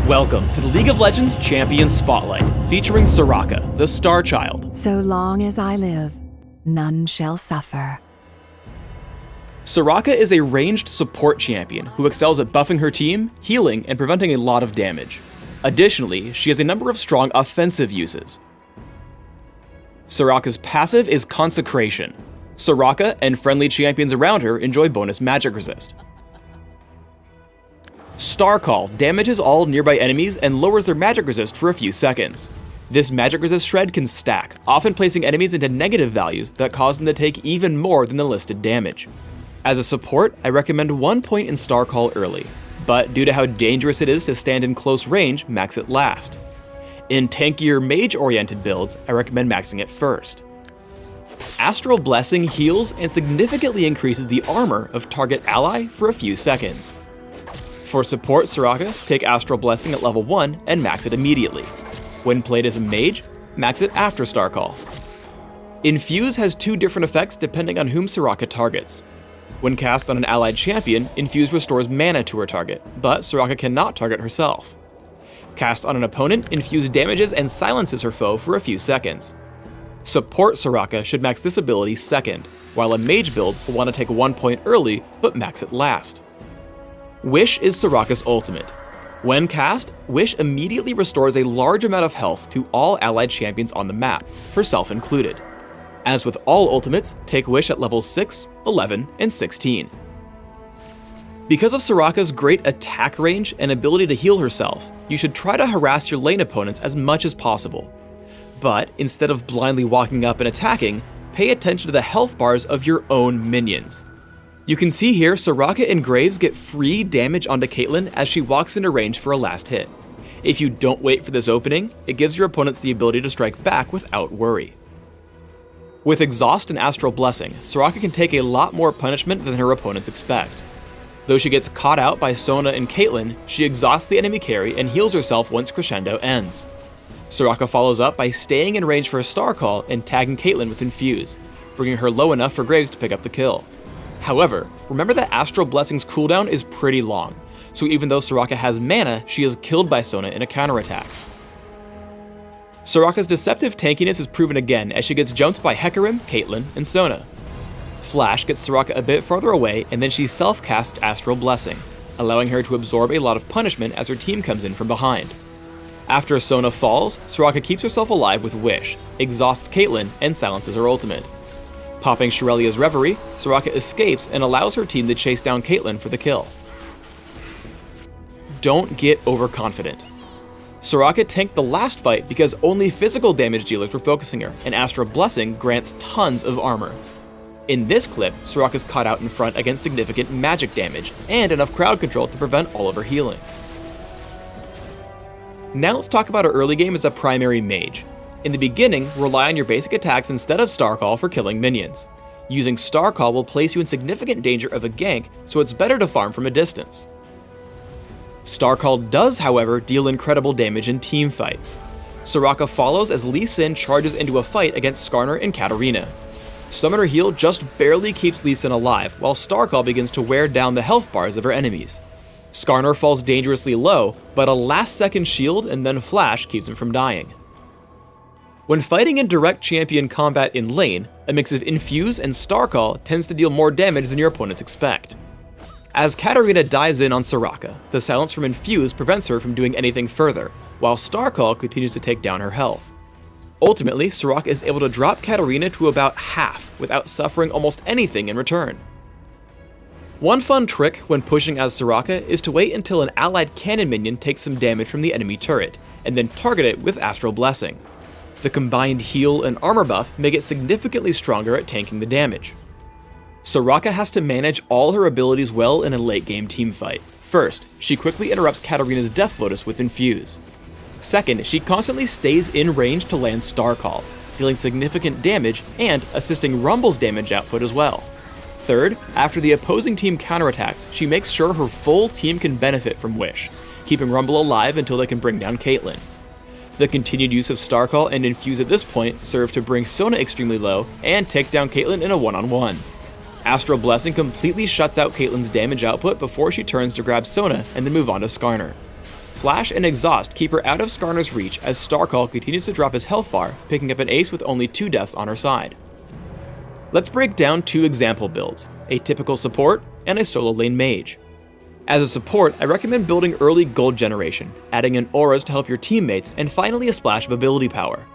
Welcome to the League of Legends Champion Spotlight, featuring Soraka, the Star Child. So long as I live, none shall suffer. Soraka is a ranged support champion who excels at buffing her team, healing, and preventing a lot of damage. Additionally, she has a number of strong offensive uses. Soraka's passive is Consecration. Soraka and friendly champions around her enjoy bonus magic resist. Star Call damages all nearby enemies and lowers their magic resist for a few seconds. This magic resist shred can stack, often placing enemies into negative values that cause them to take even more than the listed damage. As a support, I recommend 1 point in Star Call early, but due to how dangerous it is to stand in close range, max it last. In tankier mage-oriented builds, I recommend maxing it first. Astral Blessing heals and significantly increases the armor of target ally for a few seconds. For support Soraka, take Astral Blessing at level 1 and max it immediately. When played as a mage, max it after Star Call. Infuse has 2 different effects depending on whom Soraka targets. When cast on an allied champion, Infuse restores mana to her target, but Soraka cannot target herself. Cast on an opponent, Infuse damages and silences her foe for a few seconds. Support Soraka should max this ability second, while a mage build will want to take 1 point early but max it last. Wish is Soraka's ultimate. When cast, Wish immediately restores a large amount of health to all allied champions on the map, herself included. As with all ultimates, take Wish at levels 6, 11, and 16. Because of Soraka's great attack range and ability to heal herself, you should try to harass your lane opponents as much as possible. But instead of blindly walking up and attacking, pay attention to the health bars of your own minions. You can see here Soraka and Graves get free damage onto Caitlyn as she walks into range for a last hit. If you don't wait for this opening, it gives your opponents the ability to strike back without worry. With Exhaust and Astral Blessing, Soraka can take a lot more punishment than her opponents expect. Though she gets caught out by Sona and Caitlyn, she exhausts the enemy carry and heals herself once Crescendo ends. Soraka follows up by staying in range for a Star Call and tagging Caitlyn with Infuse, bringing her low enough for Graves to pick up the kill. However, remember that Astral Blessing's cooldown is pretty long, so even though Soraka has mana, she is killed by Sona in a counterattack. Soraka's deceptive tankiness is proven again as she gets jumped by Hecarim, Caitlyn, and Sona. Flash gets Soraka a bit farther away and then she self-casts Astral Blessing, allowing her to absorb a lot of punishment as her team comes in from behind. After Sona falls, Soraka keeps herself alive with Wish, exhausts Caitlyn, and silences her ultimate. Popping Shirelia's Reverie, Soraka escapes and allows her team to chase down Caitlyn for the kill. Don't get overconfident. Soraka tanked the last fight because only physical damage dealers were focusing her, and Astral Blessing grants tons of armor. In this clip, Soraka's caught out in front against significant magic damage, and enough crowd control to prevent all of her healing. Now let's talk about her early game as a primary mage. In the beginning, rely on your basic attacks instead of Star Call for killing minions. Using Star Call will place you in significant danger of a gank, so it's better to farm from a distance. Star Call does, however, deal incredible damage in team fights. Soraka follows as Lee Sin charges into a fight against Skarner and Katarina. Summoner Heal just barely keeps Lee Sin alive, while Star Call begins to wear down the health bars of her enemies. Skarner falls dangerously low, but a last-second shield and then flash keeps him from dying. When fighting in direct champion combat in lane, a mix of Infuse and Star Call tends to deal more damage than your opponents expect. As Katarina dives in on Soraka, the silence from Infuse prevents her from doing anything further, while Star Call continues to take down her health. Ultimately, Soraka is able to drop Katarina to about half without suffering almost anything in return. One fun trick when pushing as Soraka is to wait until an allied cannon minion takes some damage from the enemy turret, and then target it with Astral Blessing. The combined heal and armor buff make it significantly stronger at tanking the damage. Soraka has to manage all her abilities well in a late game teamfight. First, she quickly interrupts Katarina's Death Lotus with Infuse. Second, she constantly stays in range to land Star Call, dealing significant damage and assisting Rumble's damage output as well. Third, after the opposing team counterattacks, she makes sure her full team can benefit from Wish, keeping Rumble alive until they can bring down Caitlyn. The continued use of Star Call and Infuse at this point serve to bring Sona extremely low and take down Caitlyn in a one-on-one. Astral Blessing completely shuts out Caitlyn's damage output before she turns to grab Sona and then move on to Skarner. Flash and Exhaust keep her out of Skarner's reach as Starcall continues to drop his health bar, picking up an ace with only 2 deaths on her side. Let's break down 2 example builds, a typical support and a solo lane mage. As a support, I recommend building early gold generation, adding in auras to help your teammates, and finally a splash of ability power.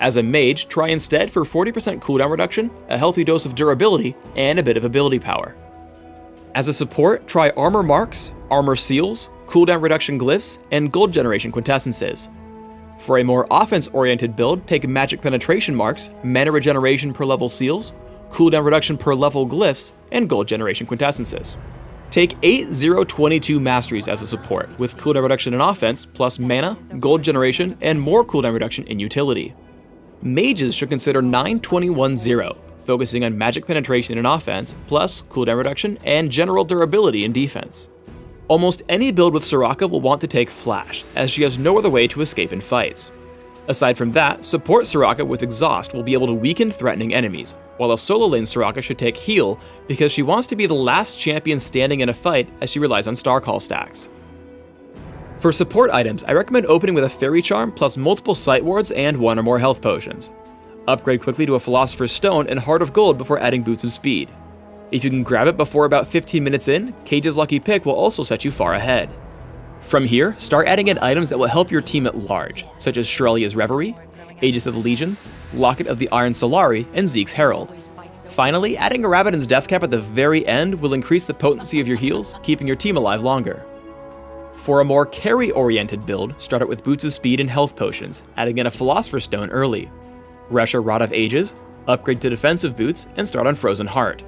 As a mage, try instead for 40% cooldown reduction, a healthy dose of durability, and a bit of ability power. As a support, try armor marks, armor seals, cooldown reduction glyphs, and gold generation quintessences. For a more offense-oriented build, take magic penetration marks, mana regeneration per level seals, cooldown reduction per level glyphs, and gold generation quintessences. Take 8-0-22 masteries as a support, with cooldown reduction in offense, plus mana, gold generation, and more cooldown reduction in utility. Mages should consider 9-21-0, focusing on magic penetration in offense, plus cooldown reduction and general durability in defense. Almost any build with Soraka will want to take Flash, as she has no other way to escape in fights. Aside from that, support Soraka with Exhaust will be able to weaken threatening enemies, while a solo lane Soraka should take Heal because she wants to be the last champion standing in a fight as she relies on Starcall stacks. For support items, I recommend opening with a Fairy Charm plus multiple Sight Wards and 1 or more health potions. Upgrade quickly to a Philosopher's Stone and Heart of Gold before adding Boots of Speed. If you can grab it before about 15 minutes in, Cage's Lucky Pick will also set you far ahead. From here, start adding in items that will help your team at large, such as Shirelia's Reverie, Aegis of the Legion, Locket of the Iron Solari, and Zeke's Herald. Finally, adding a Rabadon's Death Cap at the very end will increase the potency of your heals, keeping your team alive longer. For a more carry-oriented build, start out with Boots of Speed and health potions, adding in a Philosopher's Stone early. Rush a Rod of Ages, upgrade to defensive boots, and start on Frozen Heart.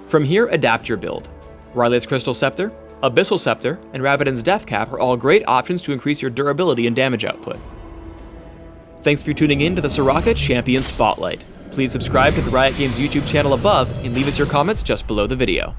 From here, adapt your build. Ryle's Crystal Scepter, Abyssal Scepter, and Rabadon's Death Cap are all great options to increase your durability and damage output. Thanks for tuning in to the Soraka Champion Spotlight. Please subscribe to the Riot Games YouTube channel above and leave us your comments just below the video.